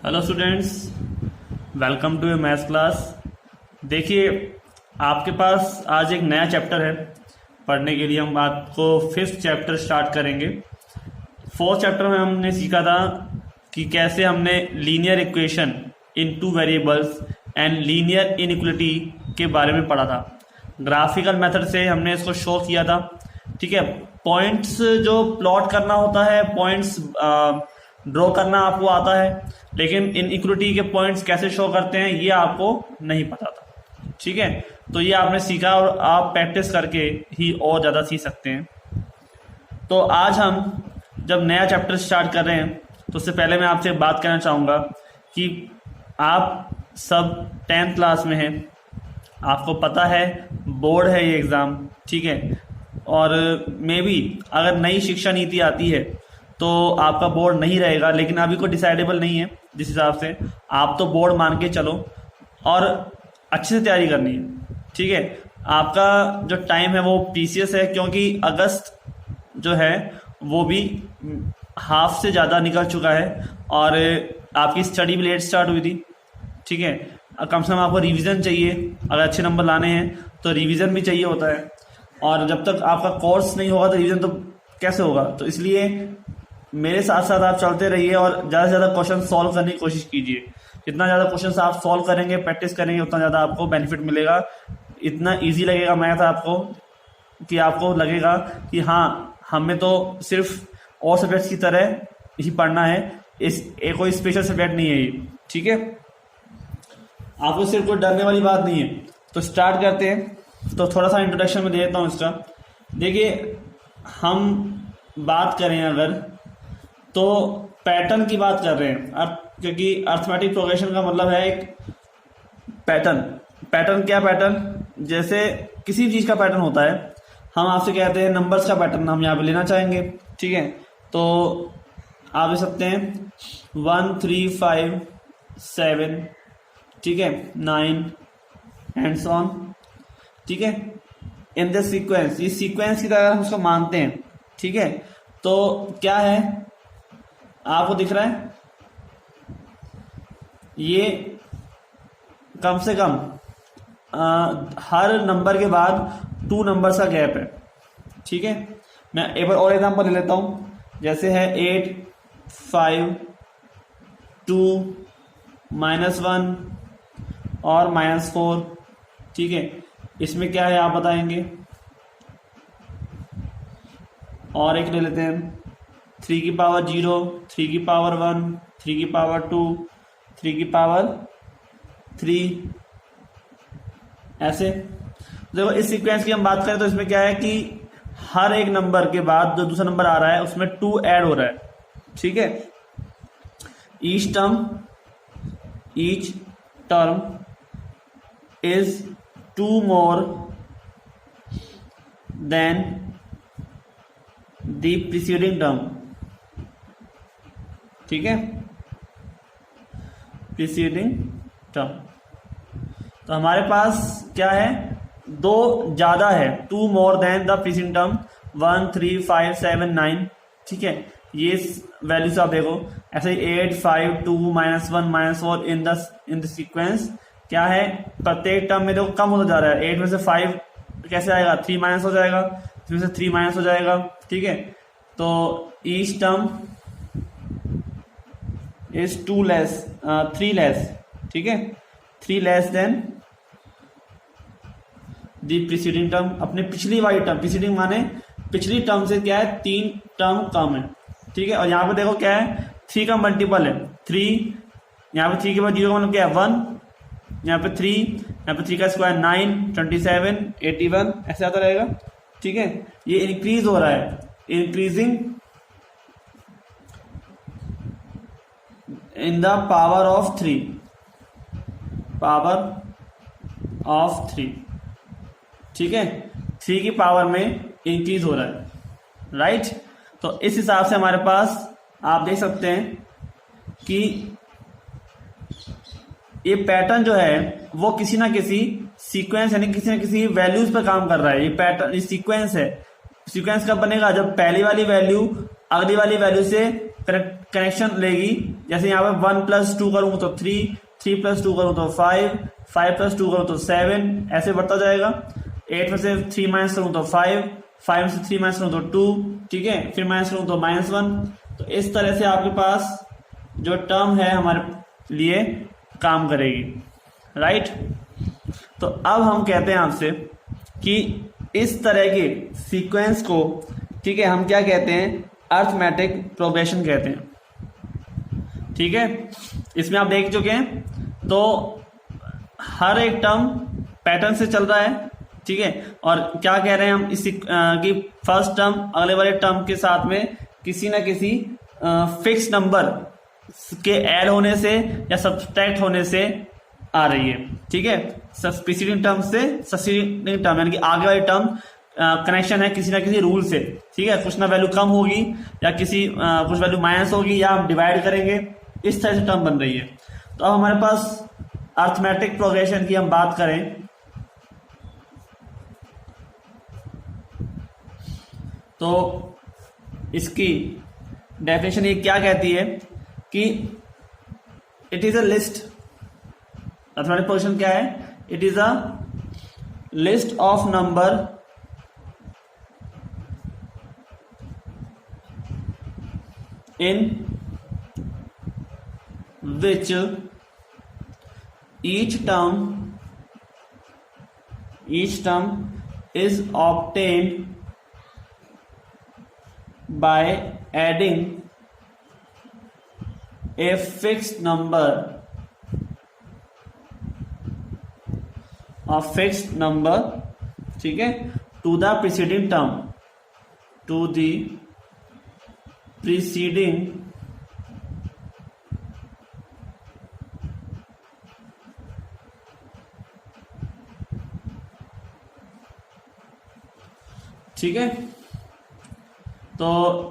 Hello students, welcome to your maths class. देखिए, आपके पास आज एक नया चैप्टर है पढ़ने के लिए। हम आपको 5th चैप्टर स्टार्ट करेंगे। 4th चैप्टर में हमने सीखा था कि कैसे हमने linear equation in two variables and linear inequality के बारे में पढ़ा था। ग्राफिकल मेथड से हमने इसको शो किया था। ठीक है, पॉइंट्स जो प्लॉट करना होता है, पॉइंट्स ड्रॉ करना आपको आता है, लेकिन इनइक्वालिटी के पॉइंट्स कैसे शो करते हैं ये आपको नहीं पता था। ठीक है, तो ये आपने सीखा और आप प्रैक्टिस करके ही और ज़्यादा सीख सकते हैं। तो आज हम जब नया चैप्टर स्टार्ट कर रहे हैं तो उससे पहले मैं आपसे बात करना चाहूँगा कि आप सब 10th क्लास में हैं, आपको पता है बोर्ड है ये एग्ज़ाम। ठीक है, और मे बी अगर नई शिक्षा नीति आती है तो आपका बोर्ड नहीं रहेगा, लेकिन अभी कोई डिसाइडेबल नहीं है। जिस हिसाब से आप तो बोर्ड मान के चलो और अच्छे से तैयारी करनी है। ठीक है, आपका जो टाइम है वो प्रीसियस है, क्योंकि अगस्त जो है वो भी हाफ से ज़्यादा निकल चुका है और आपकी स्टडी भी लेट स्टार्ट हुई थी। ठीक है, कम से कम आपको रिवीजन चाहिए। अगर अच्छे नंबर लाने हैं तो रिवीजन भी चाहिए होता है, और जब तक आपका कोर्स नहीं होगा तो रिवीजन तो कैसे होगा। तो इसलिए मेरे साथ साथ आप चलते रहिए और ज़्यादा से ज़्यादा क्वेश्चन सॉल्व करने की कोशिश कीजिए। जितना ज़्यादा क्वेश्चन आप सॉल्व करेंगे, प्रैक्टिस करेंगे, उतना ज़्यादा आपको बेनिफिट मिलेगा। इतना इजी लगेगा मैथ आपको कि आपको लगेगा कि हाँ, हमें तो सिर्फ और सब्जेक्ट्स की तरह ही पढ़ना है, कोई स्पेशल सब्जेक्ट नहीं है ये। ठीक है, आपको सिर्फ कोई डरने वाली बात नहीं है। तो स्टार्ट करते हैं। तो थोड़ा सा इंट्रोडक्शन में दे देता हूँ इसका। देखिए, हम बात करें अगर तो पैटर्न की बात कर रहे हैं, क्योंकि अर्थमेटिक प्रोग्रेशन का मतलब है एक पैटर्न। पैटर्न क्या? पैटर्न जैसे किसी चीज़ का पैटर्न होता है। हम आपसे कहते हैं नंबर्स का पैटर्न हम यहाँ पे लेना चाहेंगे। ठीक है, तो आप ले सकते हैं 1 3 5 7, ठीक है, 9 एंड सो ऑन। ठीक है, इन द सीक्वेंस, ये सीक्वेंस की तरह हम उसको मानते हैं। ठीक है, तो क्या है आपको दिख रहा है, ये कम से कम हर नंबर के बाद 2 नंबर्स का गैप है। ठीक है, मैं एक बार और एग्जांपल ले लेता हूं। जैसे है 8 5 2 -1 और -4। ठीक है, इसमें क्या है आप बताएंगे। और एक ले लेते हैं 3 की पावर 0, 3 की पावर 1, 3 की पावर 2, 3 की पावर 3, ऐसे। देखो, इस सीक्वेंस की हम बात करें तो इसमें क्या है कि हर एक नंबर के बाद जो दूसरा नंबर आ रहा है उसमें 2 ऐड हो रहा है। ठीक है, each term is 2 more than the preceding term. ठीक है, प्रीसीडिंग टर्म। तो हमारे पास क्या है, 2 ज्यादा है, 2 more than the preceding term, 1 3 5 7 9। ठीक है, ये वैल्यूज आप देखो ऐसे ही 8 5 2 -1 -4 इन द सीक्वेंस। क्या है, प्रत्येक टर्म में देखो कम होता जा रहा है। 8 में से 5 कैसे आएगा, 3 माइनस हो जाएगा, इसमें से 3 माइनस हो जाएगा। ठीक है, तो ईच टर्म इज 3 लेस। ठीक है, 3 less than the preceding term. अपने पिछली वाली टर्म, प्रीसीडिंग माने पिछली टर्म से क्या है, 3 टर्म कम है। ठीक है, और यहाँ पे देखो क्या है, 3 का मल्टीपल है 3। यहाँ पे 3 के बाद 0 का मतलब क्या है 1, यहाँ पे 3, यहाँ पे 3 का स्क्वायर 9 27 81, ऐसे आता रहेगा। ठीक है, ये इंक्रीज हो रहा है, increasing in the power of 3, power of 3। ठीक है, 3 की पावर में इंक्रीज हो रहा है, राइट। तो इस हिसाब से हमारे पास आप देख सकते हैं कि ये पैटर्न जो है वो किसी ना किसी सीक्वेंस यानी किसी ना किसी वैल्यूज पर काम कर रहा है। ये पैटर्न, ये सीक्वेंस है। सीक्वेंस कब बनेगा, जब पहली वाली वैल्यू अगली वाली वैल्यू से कनेक्ट कनेक्शन लेगी। जैसे यहाँ पे 1 + 2 करूँ तो 3, 3 + 2 करूँ तो 5, 5 + 2 करूँ तो 7, ऐसे बढ़ता जाएगा। 8 में से 3 माइनस करूँ तो 5, 5 में से 3 माइनस करूँ तो 2, ठीक है, फिर माइनस करूँ तो -1। तो इस तरह से आपके पास जो टर्म है हमारे लिए काम करेगी, राइट। तो अब हम कहते हैं आपसे कि इस तरह के सीक्वेंस को, ठीक है, हम क्या कहते हैं, अर्थमेटिक प्रोग्रेशन कहते हैं, ठीक है। इसमें आप देख चुके हैं, तो हर एक टर्म पैटर्न से चल रहा है, ठीक है। और क्या कह रहे हैं हम इसी कि फर्स्ट टर्म अगले वाले टर्म के साथ में किसी ना किसी फिक्स नंबर के ऐड होने से या सब्सट्रैक्ट होने से आ रही है, ठीक है। प्रीसीडिंग टर्म से सक्सीडिंग टर्म यानी कि आगे वाली टर्म कनेक्शन है किसी ना किसी रूल से, ठीक है। कुछ ना वैल्यू कम होगी या कुछ वैल्यू माइनस होगी या हम डिवाइड करेंगे, इस तरह से टर्म बन रही है। तो अब हमारे पास अर्थमेटिक प्रोग्रेशन की हम बात करें तो इसकी डेफिनेशन ये क्या कहती है कि it is a list. Arithmetic progression क्या है, it is a list of number in which each term is obtained by adding a fixed number ठीक है, to the preceding term, to the preceding ठीक है। तो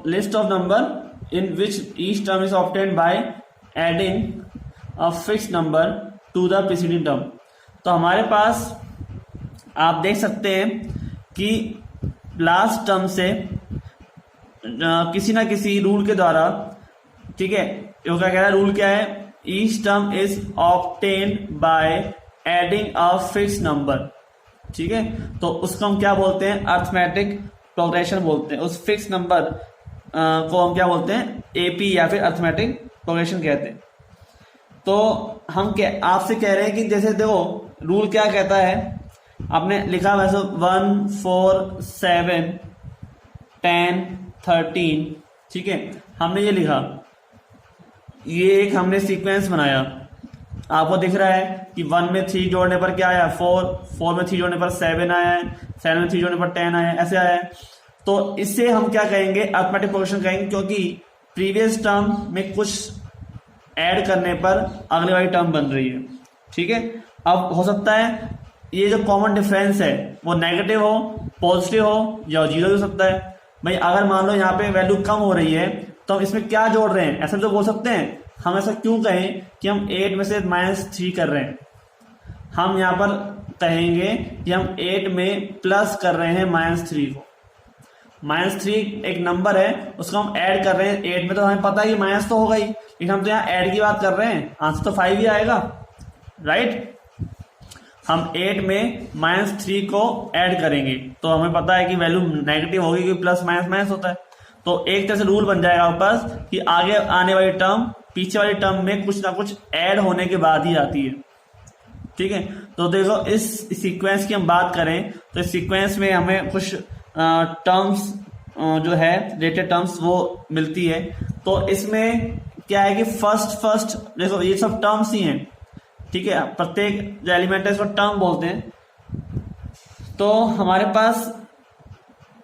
list of number in which each term is obtained by adding a fix number two the preceding term. तो हमारे पास आप देख सकते हैं कि लास्ट टर्म से किसी ना किसी रूल के द्वारा, ठीक है, ये क्या कह रहा है, रूल क्या है, each term is obtained by adding a fix number, ठीक है। तो उसको हम क्या बोलते हैं, अर्थमेटिक प्रोग्रेशन बोलते हैं। उस फिक्स नंबर को हम क्या बोलते हैं, एपी या फिर अर्थमेटिक प्रोग्रेशन कहते हैं। तो हम आपसे कह रहे हैं कि जैसे देखो रूल क्या कहता है, आपने लिखा वैसे 1, 4, 7, 10, 13, ठीक है, हमने ये लिखा, ये एक हमने सीक्वेंस बनाया। आपको दिख रहा है कि 1 में 3 जोड़ने पर क्या आया, 4, 4 में 3 जोड़ने पर 7 आया है, 7 में 3 जोड़ने पर 10 आया है, ऐसे आया है। तो इससे हम क्या कहेंगे, अर्थमेटिक प्रोग्रेशन कहेंगे, क्योंकि प्रीवियस टर्म में कुछ ऐड करने पर अगली वाली टर्म बन रही है, ठीक है। अब हो सकता है ये जो कॉमन डिफरेंस है वो नेगेटिव हो, पॉजिटिव हो या 0 हो सकता है। भाई अगर मान लो यहाँ पे वैल्यू कम हो रही है तो हम इसमें क्या जोड़ रहे हैं, ऐसा तो बोल सकते हैं। हम ऐसा क्यों कहें कि हम 8 में से -3 कर रहे हैं, हम यहाँ पर कहेंगे कि हम 8 में प्लस कर रहे हैं -3 को। -3 एक नंबर है, उसको हम ऐड कर रहे हैं 8 में, तो हमें पता है कि माइनस तो होगा ही, लेकिन हम तो यहाँ ऐड की बात कर रहे हैं, आंसर तो 5 ही आएगा, राइट। हम 8 में -3 को ऐड करेंगे तो हमें पता है कि वैल्यू नेगेटिव होगी क्योंकि प्लस माइनस माइनस होता है। तो एक तरह से रूल बन जाएगा आपके पास कि आगे आने वाली टर्म पीछे वाली टर्म में कुछ ना कुछ ऐड होने के बाद ही आती है, ठीक है। तो देखो इस सीक्वेंस की हम बात करें तो इस सीक्वेंस में हमें कुछ टर्म्स जो है रिलेटेड टर्म्स वो मिलती है। तो इसमें क्या है कि फर्स्ट देखो ये सब टर्म्स ही हैं, ठीक है, प्रत्येक जो एलिमेंट है इसको टर्म बोलते हैं। तो हमारे पास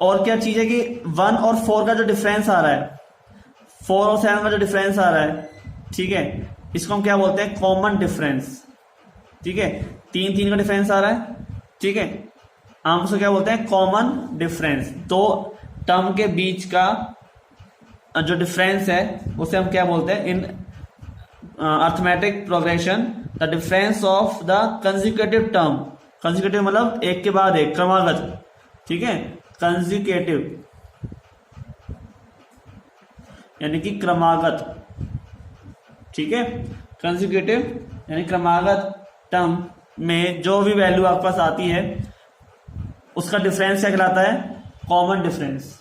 और क्या चीज है कि 1 और 4 का जो डिफरेंस आ रहा है, 4 और 7 का जो डिफरेंस आ रहा है, ठीक है, इसको हम क्या बोलते हैं, कॉमन डिफरेंस, ठीक है। 3 का डिफरेंस आ रहा है, ठीक है, हम उसको क्या बोलते हैं, कॉमन डिफरेंस। दो टर्म के बीच का जो डिफरेंस है उसे हम क्या बोलते हैं, in arithmetic progression the difference of the consecutive term. Consecutive मतलब एक के बाद एक, क्रमागत, ठीक है, कंसेक्यूटिव यानी कि क्रमागत, ठीक है। कंसेक्यूटिव यानी क्रमागत टर्म में जो भी वैल्यू आपके पास आती है उसका डिफरेंस क्या कहलाता है, कॉमन डिफरेंस।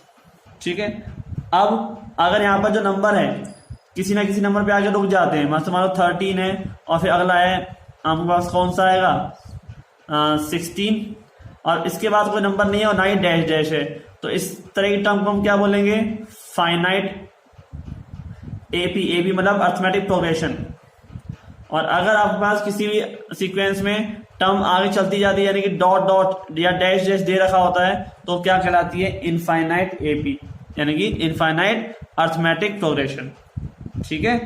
ठीक है। अब अगर यहाँ पर जो नंबर है किसी ना किसी नंबर पे आगे रुक जाते हैं, मान लो 13 है और फिर अगला है आपके पास कौन सा आएगा 16 और इसके बाद कोई नंबर नहीं है और ना ही डैश डैश है, तो इस तरह की टर्म को हम क्या बोलेंगे, फाइनाइट एपी। एपी मतलब अर्थमेटिक प्रोग्रेशन। और अगर आपके पास किसी भी सीक्वेंस में टर्म आगे चलती जाती है यानी कि डॉट डॉट या डैश डैश दे रखा होता है तो क्या कहलाती है, इनफाइनाइट एपी यानी कि इनफाइनाइट अर्थमेटिक प्रोग्रेशन। ठीक है।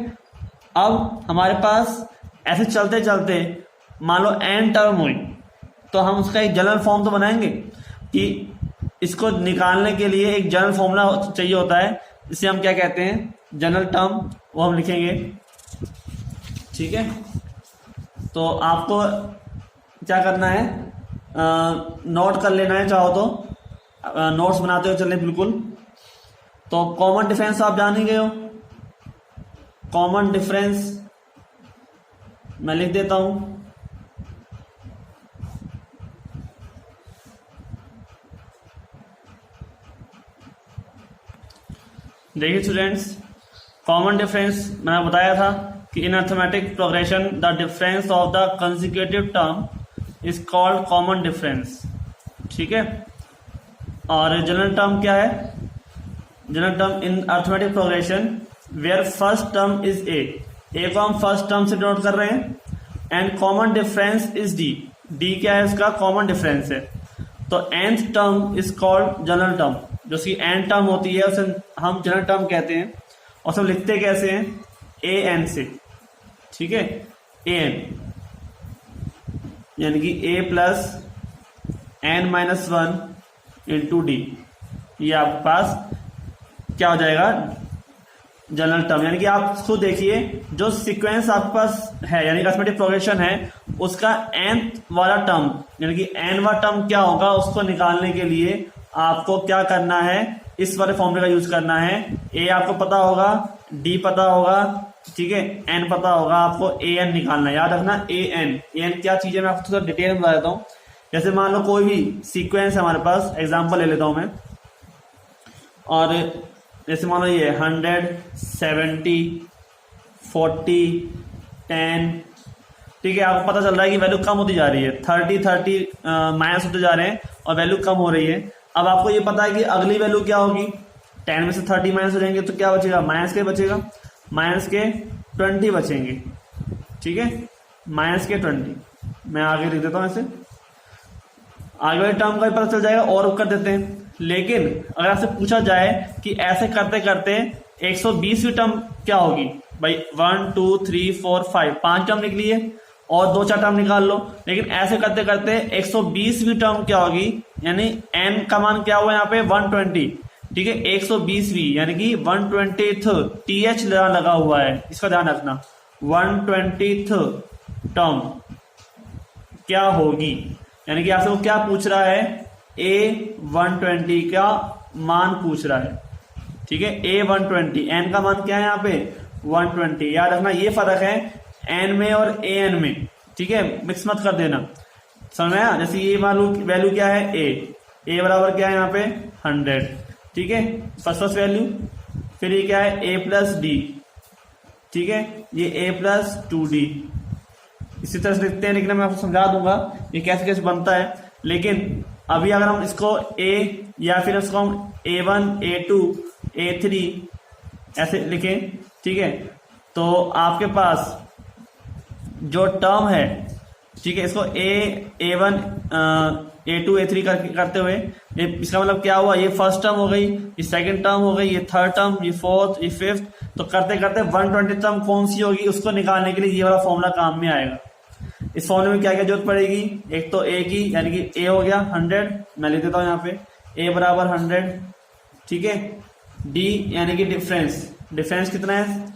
अब हमारे पास ऐसे चलते चलते मान लो n टर्म हुई तो हम उसका एक जनरल फॉर्म तो बनाएंगे कि इसको निकालने के लिए एक जनरल फॉर्मूला चाहिए होता है, इसे हम क्या कहते हैं, जनरल टर्म, वो हम लिखेंगे। ठीक है। तो आपको क्या करना है, नोट कर लेना है, चाहो तो नोट्स बनाते हुए चलें बिल्कुल। तो कॉमन डिफरेंस आप जान ही गए हो, कॉमन डिफरेंस मैं लिख देता हूं। देखिए स्टूडेंट्स, कॉमन डिफरेंस मैंने बताया था कि in arithmetic progression the difference of the consecutive term is called common difference. ठीक है। और जनरल टर्म क्या है, general term in arithmetic progression where first term is A को हम फर्स्ट टर्म से डिनोट कर रहे हैं, and common difference is D. D क्या है, इसका कॉमन डिफरेंस है। तो nth term is called general term, जो उसकी n टर्म होती है उसे हम जनरल टर्म कहते हैं। और सब लिखते कैसे हैं, ए एन से। ठीक है। ए एन यानी कि A plus N minus 1 into D, ये आपके पास क्या हो जाएगा, जनरल टर्म। यानी कि आप खुद देखिए जो सीक्वेंस आपके पास है यानी अर्थमेटिक प्रोग्रेशन है उसका nth वाला टर्म यानी कि n वाला टर्म क्या होगा, उसको निकालने के लिए आपको क्या करना है, इस वाले फॉर्मूले का यूज करना है। a आपको पता होगा, d पता होगा, ठीक है, n पता होगा, आपको an निकालना है। याद रखना an क्या चीज है, मैं आपको थोड़ा डिटेल में बता देता हूँ। जैसे मान लो कोई भी सीक्वेंस है हमारे पास, एग्जाम्पल ले लेता हूं मैं, और जैसे मान लो ये 100, 70, 40, 10, ठीक है। आपको पता चल रहा है कि वैल्यू कम होती जा रही है, 30 माइनस होते जा रहे हैं और वैल्यू कम हो रही है। अब आपको ये पता है कि अगली वैल्यू क्या होगी, 10 में से 30 माइनस हो जाएंगे तो क्या बचेगा, माइनस के बचेगा, माइनस के 20 बचेंगे। ठीक है, माइनस के 20। मैं आगे लिख देता हूं, ऐसे आगे वाले टर्म का भी पता चल जाएगा और कर देते हैं। लेकिन अगर आपसे पूछा जाए कि ऐसे करते करते 120वीं टर्म क्या होगी, भाई 1 2 3 4 5 5 टर्म निकली है और 2-4 टर्म निकाल लो। लेकिन ऐसे करते करते 120वीं टर्म क्या होगी, यानी n का मान क्या हुआ यहाँ पे 120। ठीक है, 120वीं यानी कि 120th th लगा हुआ है, इसका ध्यान रखना। 120th टर्म क्या होगी, यानी कि आपसे वो क्या पूछ रहा है, A120 का मान पूछ रहा है। ठीक है, A120, n का मान क्या है यहाँ पे 120। याद रखना ये फर्क है n में और an में। ठीक है, मिक्स मत कर देना, समझ में आया। जैसे ये वैल्यू क्या है a बराबर क्या है यहाँ पे 100। ठीक है, फर्स्ट वैल्यू। फिर ये क्या है a प्लस डी। ठीक है, ये a प्लस 2d। इसी तरह से लिखते हैं, लेकिन मैं आपको समझा दूंगा ये कैसे कैसे बनता है। लेकिन अभी अगर हम इसको a या फिर इसको हम a1 a2 a3 ऐसे लिखें, ठीक है, तो आपके पास जो टर्म है, ठीक है, इसको a1 a2 a3 करते हुए इसका मतलब क्या हुआ, ये फर्स्ट टर्म हो गई, ये सेकंड टर्म हो गई, ये थर्ड टर्म, ये फोर्थ, ये फिफ्थ। तो करते करते 120 टर्म कौन सी होगी उसको निकालने के लिए ये वाला फॉर्मूला काम में आएगा। इस फॉर्मूले में क्या क्या जरूरत पड़ेगी, एक तो a की, यानी कि a हो गया 100, मैं लिख देता हूं यहाँ पे a बराबर 100। ठीक है, d यानी कि डिफरेंस कितना है,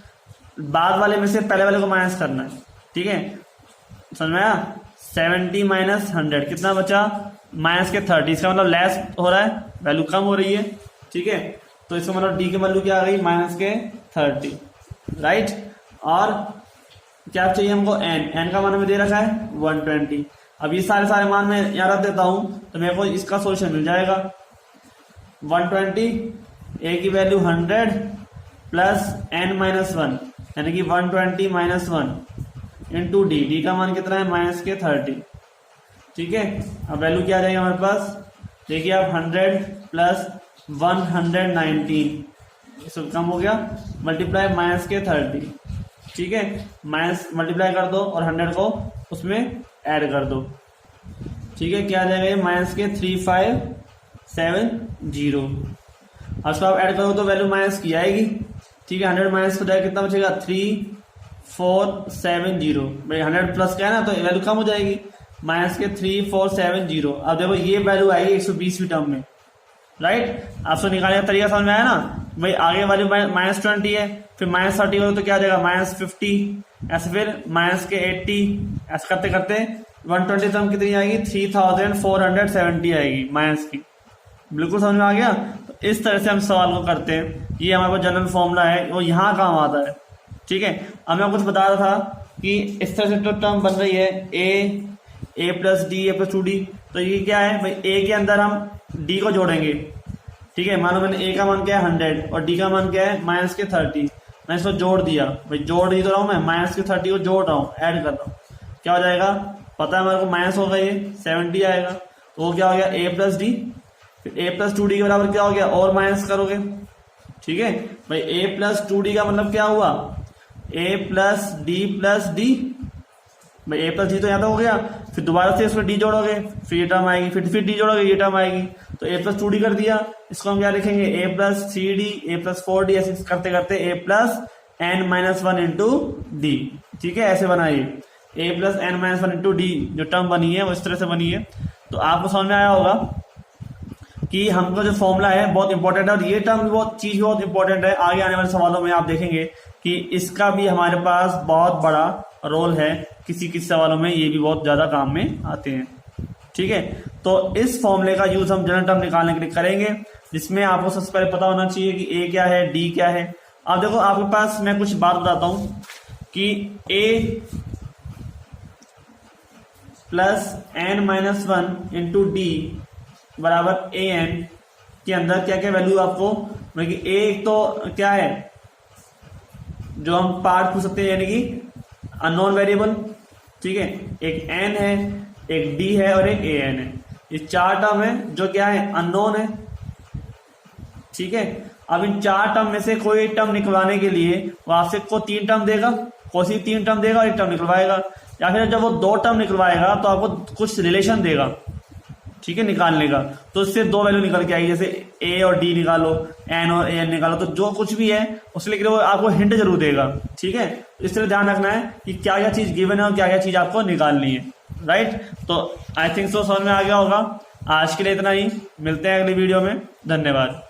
बाद वाले में से पहले वाले को माइनस करना है। ठीक है, समझ में आया। 70 माइनस 100 कितना बचा, माइनस के 30। इसका मतलब लेस हो रहा है, वैल्यू कम हो रही है। ठीक है, तो इसका मतलब d की वैल्यू क्या आ गई, माइनस के 30, राइट। और क्या चाहिए हमको, एन का मान हमें दे रखा है 120। अब ये सारे मान मैं यहाँ रख देता हूं तो मेरे को इसका सोल्यूशन मिल जाएगा। 120, ए की वैल्यू 100 प्लस n माइनस 1 यानी कि 120 माइनस 1 इंटू डी, डी का मान कितना है माइनस के 30। ठीक है, अब वैल्यू क्या आ जाएगा हमारे पास, देखिए आप 100 प्लस 119 सब कम हो गया, मल्टीप्लाई माइनस के 30। ठीक है, माइनस मल्टीप्लाई कर दो और 100 को उसमें ऐड कर दो। ठीक है, क्या आ जाएगा ये माइनस के 3570। अब इसको आप ऐड करो तो वैल्यू माइनस की आएगी। ठीक है, 100 माइनस हो जाएगा, कितना बचेगा 3470। भाई 100 प्लस का है ना तो वैल्यू कम हो जाएगी, माइनस के 3470। अब देखो ये वैल्यू आएगी 120वीं टर्म में, राइट। आपसे निकालने का तरीका समझ में आया ना। भाई आगे वाली माइनस 20 है, फिर माइनस 30 हो तो क्या आ जाएगा माइनस 50, ऐसे फिर माइनस के 80, ऐसे करते करते 120 टर्म कितनी आएगी 3470 आएगी माइनस की। बिल्कुल समझ में आ गया। तो इस तरह से हम सवाल को करते हैं। ये हमारे पास जनरल फॉर्मूला है, वो यहाँ काम आता है। ठीक है, अब मैं कुछ बता रहा था कि इस तरह से तो टर्म बन रही है ए प्लस डी, ए प्लस 2d। तो ये क्या है भाई, ए के अंदर हम डी को जोड़ेंगे। ठीक है, मानो मैंने ए का मान क्या है 100 और डी का मान क्या है माइनस के 30। मैं इसको जोड़ दिया, भाई जोड़ ही तो रहा हूँ मैं, माइनस के 30 को जोड़ रहा हूँ, ऐड कर रहा हूँ। क्या हो जाएगा पता है हमारे को, माइनस होगा ये 70 आएगा। तो वो क्या हो गया ए प्लस डी, फिर ए प्लस 2d के बराबर क्या हो गया और माइनस करोगे। ठीक है भाई, ए प्लस 2d का मतलब क्या हुआ, ए प्लस डी प्लस डी। भाई ए प्लस डी तो यहाँ तक हो गया, फिर दोबारा से इसमें डी जोड़ोगे, फिर ये टर्म आएगी, फिर डी जोड़ोगे ये टर्म आएगी। तो ए प्लस 2d कर दिया, इसको हम क्या लिखेंगे ए प्लस 3d, ए प्लस 4d, ऐसे करते करते A plus n minus 1 into D. ठीक है, ऐसे बनाइए A plus n minus 1 into D जो टर्म बनी है वो इस तरह से बनी है। तो आपको समझ में आया होगा कि हमको जो फॉर्मूला है बहुत इंपॉर्टेंट है, और ये टर्म बहुत चीज बहुत इंपॉर्टेंट है। आगे आने वाले सवालों में आप देखेंगे कि इसका भी हमारे पास बहुत बड़ा रोल है, किसी किसी सवालों में ये भी बहुत ज्यादा काम में आते हैं। ठीक है, तो इस फॉर्मूले का यूज हम जनरल टर्म निकालने के लिए करेंगे, जिसमें आपको सबसे पहले पता होना चाहिए कि ए क्या है, डी क्या है। अब देखो आपके पास मैं कुछ बात बताता हूं कि A plus n minus 1 into D बराबर ए एन के अंदर क्या क्या वैल्यू आपको, मतलब कि ए तो क्या है जो हम पार्ट पूछ सकते हैं, यानी कि अननोन वेरिएबल। ठीक है, एक n है, एक d है और एक a n है। ये चार टर्म है जो क्या है अननोन है। ठीक है, अब इन चार टर्म में से कोई एक टर्म निकलवाने के लिए वो आपसे को 3 टर्म देगा, कोई सी 3 टर्म देगा और एक टर्म निकलवाएगा, या फिर जब वो 2 टर्म निकलवाएगा तो आपको कुछ रिलेशन देगा। ठीक है, निकालने का, तो इससे 2 वैल्यू निकल के आएगी, जैसे a और d निकालो, n और a n निकालो, तो जो कुछ भी है उसके लिए वो आपको हिंट जरूर देगा। ठीक है, इस तरह ध्यान रखना है कि क्या क्या चीज गिवन है और क्या क्या चीज आपको निकालनी है, राइट। तो आई थिंक सो समझ में आ गया होगा। आज के लिए इतना ही, मिलते हैं अगली वीडियो में, धन्यवाद।